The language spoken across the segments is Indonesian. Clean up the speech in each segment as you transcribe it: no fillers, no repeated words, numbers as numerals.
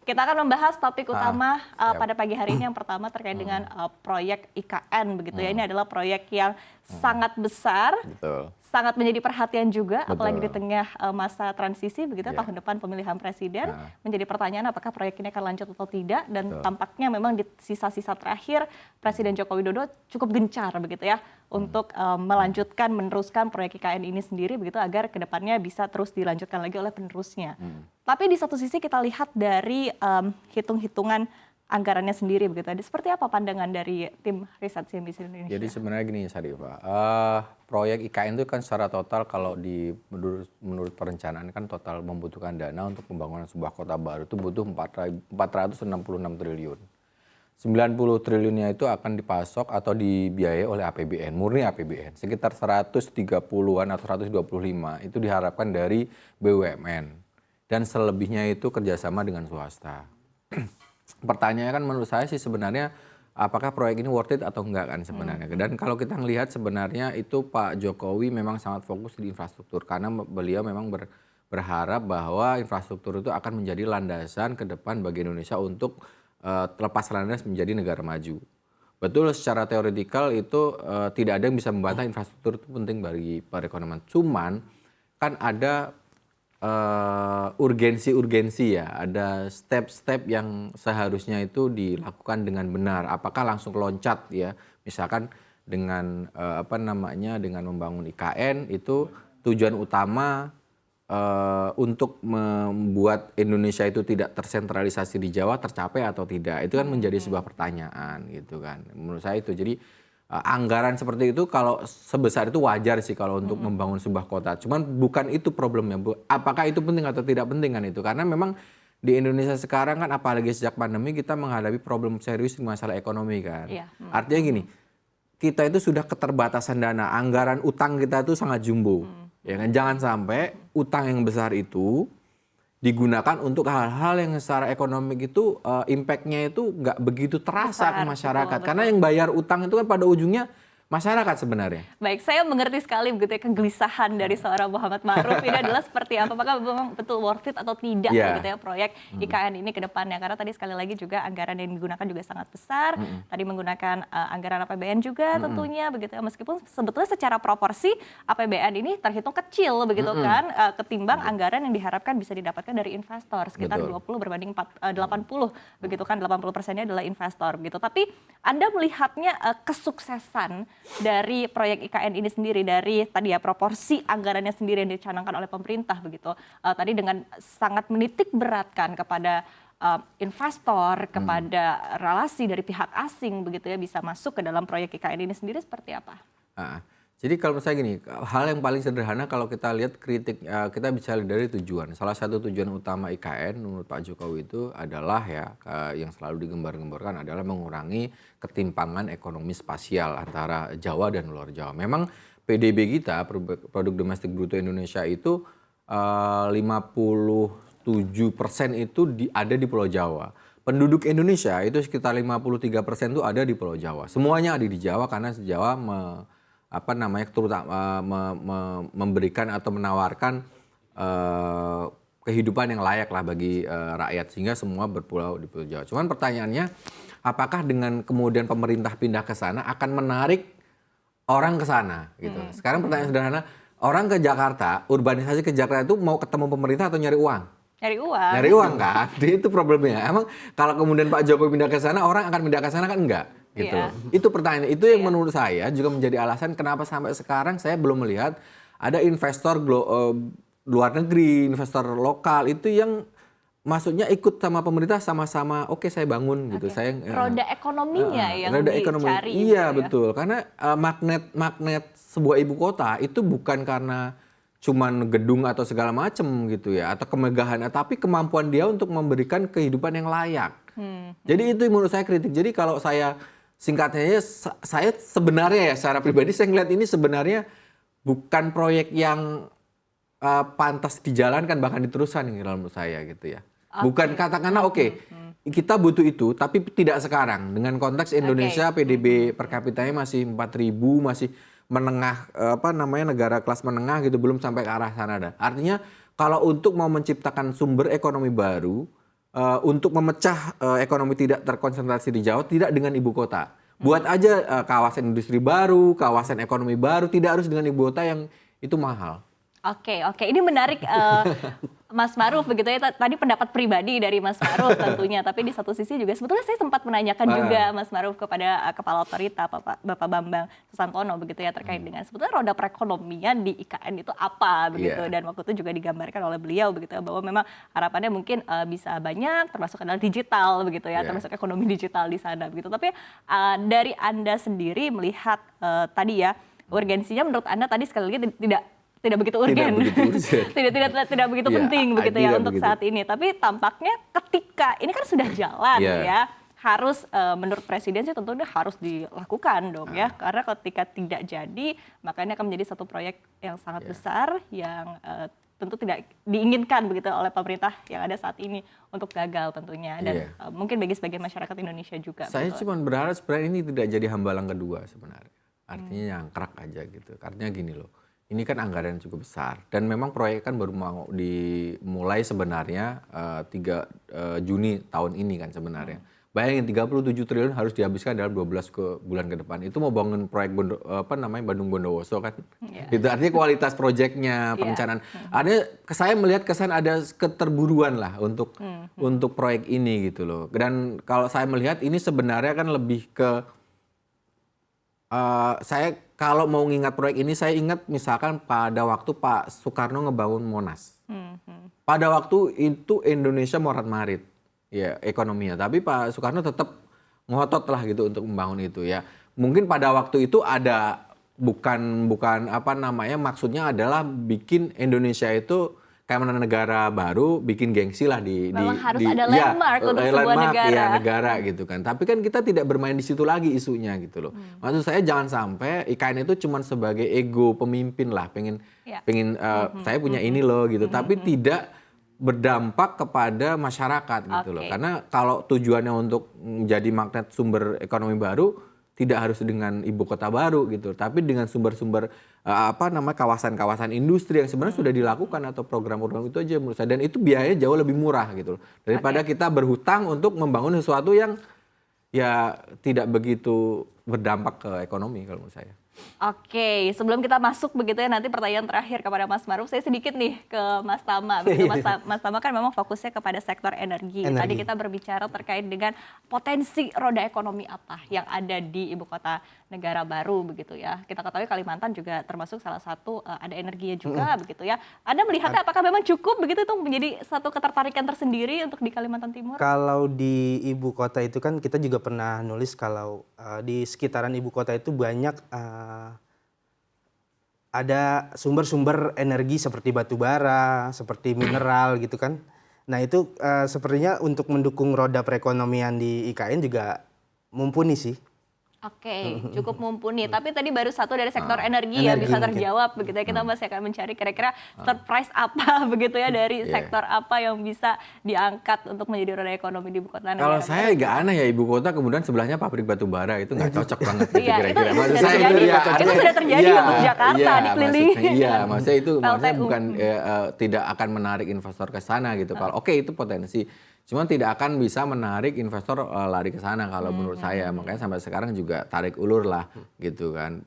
Kita akan membahas topik utama Siap. pada pagi hari ini. Yang pertama terkait dengan proyek IKN begitu ya. Ini adalah proyek yang sangat besar, Betul. sangat menjadi perhatian juga, apalagi di Betul. tengah masa transisi begitu Ya. tahun depan pemilihan presiden. Nah. Menjadi pertanyaan apakah proyek ini akan lanjut atau tidak, dan Betul. tampaknya memang di sisa-sisa terakhir Presiden Joko Widodo cukup gencar begitu ya untuk melanjutkan, meneruskan proyek IKN ini sendiri begitu agar kedepannya bisa terus dilanjutkan lagi oleh penerusnya. Tapi di satu sisi kita lihat dari hitung-hitungan anggarannya sendiri begitu. Seperti apa pandangan dari tim riset CNBC Indonesia? Jadi sebenarnya gini Syarifah, proyek IKN itu kan secara total kalau menurut perencanaan kan total membutuhkan dana untuk pembangunan sebuah kota baru itu butuh 466 triliun. 90 triliunnya itu akan dipasok atau dibiayai oleh APBN, murni APBN. Sekitar 130-an atau 125 itu diharapkan dari BUMN. Dan selebihnya itu kerjasama dengan swasta. Pertanyaannya kan menurut saya sih sebenarnya apakah proyek ini worth it atau enggak kan sebenarnya. Dan kalau kita melihat sebenarnya itu Pak Jokowi memang sangat fokus di infrastruktur. Karena beliau memang berharap bahwa infrastruktur itu akan menjadi landasan ke depan bagi Indonesia untuk terlepas landas menjadi negara maju. Betul secara teoretikal itu tidak ada yang bisa membantah infrastruktur itu penting bagi perekonomian. Cuman kan ada urgensi ya, ada step-step yang seharusnya itu dilakukan dengan benar. Apakah langsung loncat ya, misalkan dengan dengan membangun IKN itu tujuan utama untuk membuat Indonesia itu tidak tersentralisasi di Jawa tercapai atau tidak, itu kan menjadi sebuah pertanyaan gitu kan. Menurut saya itu jadi anggaran seperti itu kalau sebesar itu wajar sih kalau untuk membangun sebuah kota. Cuman bukan itu problemnya, Bu. Apakah itu penting atau tidak penting kan itu? Karena memang di Indonesia sekarang kan apalagi sejak pandemi kita menghadapi problem serius di masalah ekonomi kan. Iya. Artinya gini, kita itu sudah keterbatasan dana, anggaran utang kita itu sangat jumbo. Ya kan? Jangan sampai utang yang besar itu digunakan untuk hal-hal yang secara ekonomi itu impact-nya itu nggak begitu terasa Besar, ke masyarakat. betul. Karena yang bayar utang itu kan pada ujungnya masyarakat sebenarnya. Baik, saya mengerti sekali begitu ya kegelisahan dari seorang Muhammad Ma'ruf ini adalah seperti apa, apakah memang betul worth it atau tidak begitu ya proyek IKN ini ke depannya, karena tadi sekali lagi juga anggaran yang digunakan juga sangat besar, tadi menggunakan anggaran APBN juga tentunya begitu ya, meskipun sebetulnya secara proporsi APBN ini terhitung kecil begitu kan ketimbang anggaran yang diharapkan bisa didapatkan dari investor sekitar Betul. 20 berbanding 80 begitu kan, 80%-nya adalah investor begitu. Tapi Anda melihatnya kesuksesan dari proyek IKN ini sendiri, dari tadi ya proporsi anggarannya sendiri yang dicanangkan oleh pemerintah begitu, tadi dengan sangat menitik beratkan kepada investor, kepada relasi dari pihak asing begitu ya bisa masuk ke dalam proyek IKN ini sendiri seperti apa? Jadi kalau misalnya gini, hal yang paling sederhana kalau kita lihat kritik, kita bisa lihat dari tujuan. Salah satu tujuan utama IKN menurut Pak Jokowi itu adalah ya, yang selalu digembar-gemborkan adalah mengurangi ketimpangan ekonomi spasial antara Jawa dan luar Jawa. Memang PDB kita, produk domestik bruto Indonesia itu 57% itu ada di Pulau Jawa. Penduduk Indonesia itu sekitar 53% itu ada di Pulau Jawa. Semuanya ada di Jawa karena Jawa memberikan atau menawarkan kehidupan yang layak lah bagi rakyat, sehingga semua berpulau di Pulau Jawa. Cuman pertanyaannya, apakah dengan kemudian pemerintah pindah ke sana akan menarik orang ke sana gitu. Sekarang pertanyaan sederhana, orang ke Jakarta, urbanisasi ke Jakarta itu mau ketemu pemerintah atau nyari uang? Nyari uang. Nyari uang kan, itu problemnya. Emang kalau kemudian Pak Jokowi pindah ke sana, orang akan pindah ke sana kan enggak? Gitu. Itu pertanyaan, itu yang menurut saya juga menjadi alasan kenapa sampai sekarang saya belum melihat ada investor luar negeri, investor lokal itu yang maksudnya ikut sama pemerintah sama-sama oke, saya bangun gitu. Saya roda ekonominya yang roda dicari. Iya betul, karena magnet sebuah ibu kota itu bukan karena cuman gedung atau segala macam gitu ya, atau kemegahan, tapi kemampuan dia untuk memberikan kehidupan yang layak. Jadi itu menurut saya kritik. Jadi kalau saya singkatnya, saya sebenarnya ya secara pribadi saya ngeliat ini sebenarnya bukan proyek yang pantas dijalankan, bahkan diteruskan menurut saya gitu ya. Bukan katakanlah kita butuh itu, tapi tidak sekarang. Dengan konteks Indonesia PDB per kapitanya masih 4.000, masih menengah negara kelas menengah gitu, belum sampai ke arah sana. Artinya kalau untuk mau menciptakan sumber ekonomi baru, untuk memecah ekonomi tidak terkonsentrasi di Jawa, tidak dengan ibu kota. Buat aja kawasan industri baru, kawasan ekonomi baru, tidak harus dengan ibu kota yang itu mahal. Oke, ini menarik Mas Maruf begitu ya. Tadi pendapat pribadi dari Mas Maruf tentunya, tapi di satu sisi juga sebetulnya saya sempat menanyakan juga Mas Maruf kepada Kepala Otorita Bapak Bambang Susantono begitu ya, terkait dengan sebetulnya roda perekonomian di IKN itu apa begitu, dan waktu itu juga digambarkan oleh beliau begitu ya, bahwa memang harapannya mungkin bisa banyak, termasuk adalah digital begitu ya, termasuk ekonomi digital di sana begitu. Tapi dari Anda sendiri melihat tadi ya, urgensinya menurut Anda tadi sekali lagi tidak begitu urgen, tidak begitu penting begitu ya untuk saat ini. Tapi tampaknya ketika ini kan sudah jalan ya, harus menurut Presiden sih tentunya harus dilakukan dong ya, karena ketika tidak jadi maka ini akan menjadi satu proyek yang sangat besar yang tentu tidak diinginkan begitu oleh pemerintah yang ada saat ini untuk gagal tentunya, dan mungkin bagi sebagian masyarakat Indonesia juga. Saya cuma berharap sebenarnya ini tidak jadi hambalang kedua sebenarnya, artinya yang kerak aja gitu. Karena gini loh, ini kan anggaran yang cukup besar dan memang proyek kan baru mau dimulai sebenarnya 3 Juni tahun ini kan sebenarnya. Bayangin 37 triliun harus dihabiskan dalam 12 bulan ke depan. Itu mau bangun proyek Bandung Bondowoso kan. Itu artinya kualitas proyeknya, perencanaan. Saya melihat kesan ada keterburuan lah untuk proyek ini gitu loh. Dan kalau saya melihat ini sebenarnya kan lebih ke saya kalau mau ngingat proyek ini, saya ingat misalkan pada waktu Pak Soekarno ngebangun Monas. Pada waktu itu Indonesia morat-marit ya ekonominya, tapi Pak Soekarno tetap ngotot lah gitu untuk membangun itu ya. Mungkin pada waktu itu ada bukan maksudnya adalah bikin Indonesia itu kayak mana negara baru, bikin gengsi lah memang harus ada landmark untuk sebuah negara gitu kan. Tapi kan kita tidak bermain di situ lagi isunya gitu loh. Maksud saya jangan sampai IKN itu cuma sebagai ego pemimpin lah, pengen saya punya ini loh gitu, tapi tidak berdampak kepada masyarakat gitu loh. Karena kalau tujuannya untuk menjadi magnet sumber ekonomi baru, tidak harus dengan ibu kota baru gitu, tapi dengan sumber-sumber kawasan-kawasan industri yang sebenarnya sudah dilakukan atau program-program itu aja menurut saya, dan itu biayanya jauh lebih murah gitu daripada kita berhutang untuk membangun sesuatu yang ya tidak begitu berdampak ke ekonomi kalau menurut saya. Oke, sebelum kita masuk begitu ya nanti pertanyaan terakhir kepada Mas Maruf, saya sedikit nih ke Mas Tama. Begitu, Mas Tama kan memang fokusnya kepada sektor energi. Tadi kita berbicara terkait dengan potensi roda ekonomi apa yang ada di ibu kota negara baru begitu ya. Kita ketahui Kalimantan juga termasuk salah satu ada energinya juga begitu ya. Anda melihatnya apakah memang cukup begitu itu menjadi satu ketertarikan tersendiri untuk di Kalimantan Timur? Kalau di ibu kota itu kan kita juga pernah nulis kalau di sekitaran ibu kota itu banyak ada sumber-sumber energi seperti batu bara, seperti mineral gitu kan. Nah itu sepertinya untuk mendukung roda perekonomian di IKN juga mumpuni sih. Oke, cukup mumpuni. Tapi tadi baru satu dari sektor energi ya bisa terjawab begitu ya. Kita masih akan mencari kira-kira surprise apa begitu ya dari sektor apa yang bisa diangkat untuk menjadi roda ekonomi di ibu kota negara. Kalau saya agak aneh ya, ibu kota kemudian sebelahnya pabrik batu bara, itu nggak cocok banget gitu kira-kira. Maksud saya itu sudah terjadi untuk Jakarta dikelilingi. Maksudnya itu bukan tidak akan menarik investor ke sana gitu. Kalau oke itu potensi. Cuman tidak akan bisa menarik investor lari ke sana kalau menurut saya. Makanya sampai sekarang juga tarik ulur lah gitu kan.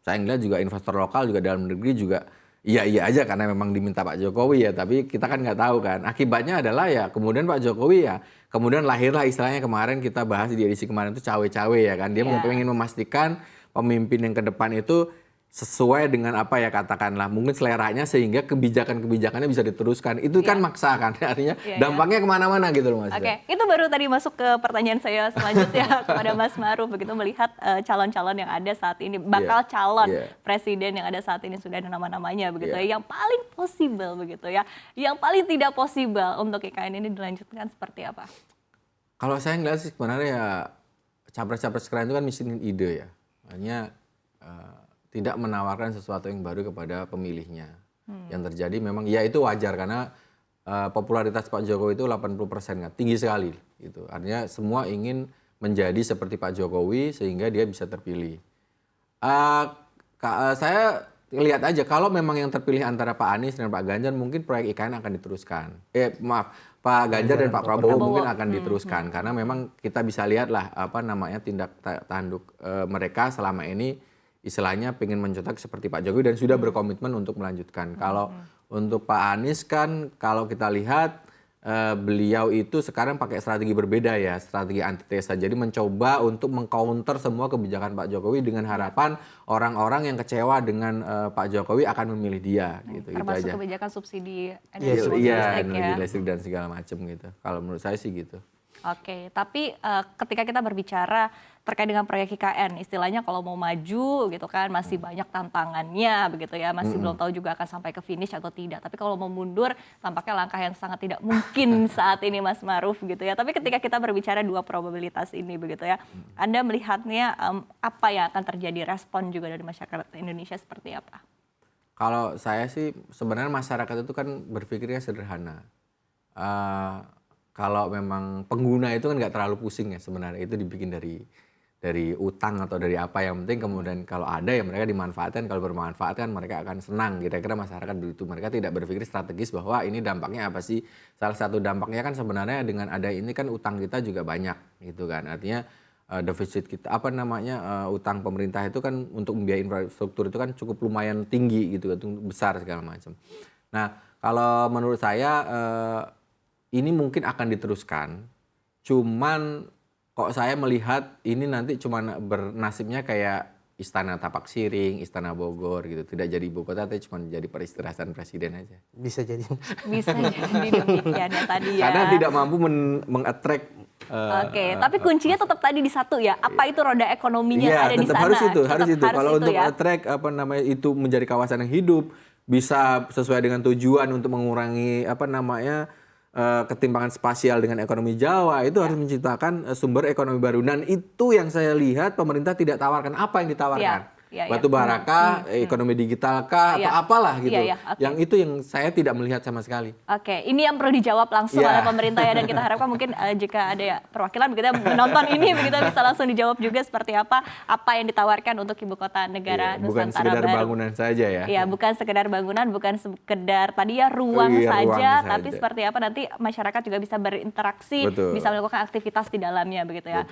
Saya ngeliat juga investor lokal juga dalam negeri juga iya aja karena memang diminta Pak Jokowi ya. Tapi kita kan nggak tahu kan. Akibatnya adalah ya kemudian Pak Jokowi ya. Kemudian lahirlah istilahnya kemarin kita bahas di edisi kemarin itu cawe-cawe ya kan. Dia ingin memastikan pemimpin yang ke depan itu sesuai dengan apa ya katakanlah mungkin seleranya sehingga kebijakan-kebijakannya bisa diteruskan. Itu kan maksa kan, artinya dampaknya kemana-mana gitu loh Mas. Oke, itu baru tadi masuk ke pertanyaan saya selanjutnya kepada Mas Maruf begitu, melihat calon-calon yang ada saat ini, bakal calon presiden yang ada saat ini sudah ada nama-namanya begitu ya, yang paling possible begitu ya, yang paling tidak possible untuk IKN ini dilanjutkan seperti apa? Kalau saya ngeliat sih sebenarnya ya capres-capres keren itu kan miskin ide ya, makanya tidak menawarkan sesuatu yang baru kepada pemilihnya. Yang terjadi memang ya itu wajar karena popularitas Pak Jokowi itu 80% kan, tinggi sekali gitu. Artinya semua ingin menjadi seperti Pak Jokowi sehingga dia bisa terpilih. Saya lihat aja kalau memang yang terpilih antara Pak Anies dan Pak Ganjar mungkin proyek IKN akan diteruskan. Pak Ganjar dan Pak Prabowo Prabowo. mungkin akan diteruskan karena memang kita bisa lihat lah apa namanya tindak tanduk mereka selama ini istilahnya pengen mencetak seperti Pak Jokowi dan sudah berkomitmen untuk melanjutkan. Kalau untuk Pak Anies kan kalau kita lihat beliau itu sekarang pakai strategi berbeda ya, strategi antitesa. Jadi mencoba untuk mengcounter semua kebijakan Pak Jokowi dengan harapan orang-orang yang kecewa dengan Pak Jokowi akan memilih dia gitu. Termasuk Itu aja. kebijakan subsidi Iya, listrik energi ya. listrik dan segala macam gitu. Kalau menurut saya sih gitu. Oke, tapi ketika kita berbicara terkait dengan proyek IKN, istilahnya kalau mau maju gitu kan masih banyak tantangannya begitu ya, masih belum tahu juga akan sampai ke finish atau tidak. Tapi kalau mau mundur tampaknya langkah yang sangat tidak mungkin saat ini Mas Maruf gitu ya. Tapi ketika kita berbicara dua probabilitas ini begitu ya, Anda melihatnya apa yang akan terjadi, respon juga dari masyarakat Indonesia seperti apa? Kalau saya sih sebenarnya masyarakat itu kan berpikirnya sederhana. Kalau memang pengguna itu kan nggak terlalu pusing ya sebenarnya, itu dibikin dari utang atau dari apa, yang penting kemudian kalau ada ya mereka dimanfaatkan, kalau bermanfaat kan mereka akan senang. Kira-kira masyarakat begitu, mereka tidak berpikir strategis bahwa ini dampaknya apa sih. Salah satu dampaknya kan sebenarnya dengan ada ini kan utang kita juga banyak gitu kan, artinya defisit kita apa namanya utang pemerintah itu kan untuk membiayai infrastruktur itu kan cukup lumayan tinggi gitu, besar segala macam. Nah kalau menurut saya ini mungkin akan diteruskan, cuman kok saya melihat ini nanti cuman bernasibnya kayak Istana Tapak Siring, Istana Bogor gitu, tidak jadi ibu kota tapi cuma jadi peristirahatan presiden aja. Bisa jadi. Bisa jadi demikian ya tadi ya. Karena tidak mampu mengattract. Oke, tapi kuncinya tetap tadi di satu ya. Apa itu roda ekonominya yang ada di tetap sana? harus itu, harus Tetap itu. Kalau itu untuk ya. attract apa namanya itu menjadi kawasan yang hidup, bisa sesuai dengan tujuan untuk mengurangi apa namanya ketimpangan spasial dengan ekonomi Jawa, itu harus menciptakan sumber ekonomi baru. Dan itu yang saya lihat pemerintah tidak tawarkan. Apa yang ditawarkan? Batu bara kah, ekonomi digital kah, atau apalah gitu. Okay. Yang itu yang saya tidak melihat sama sekali. Oke, ini yang perlu dijawab langsung oleh pemerintah ya, dan kita harapkan mungkin jika ada ya perwakilan begitu menonton ini begitu bisa langsung dijawab juga seperti apa yang ditawarkan untuk ibu kota negara bukan Nusantara sekedar baru. bangunan saja ya. Iya, bukan sekedar bangunan, bukan sekedar tadi ya ruang saja, tapi seperti apa nanti masyarakat juga bisa berinteraksi, bisa melakukan aktivitas di dalamnya begitu ya.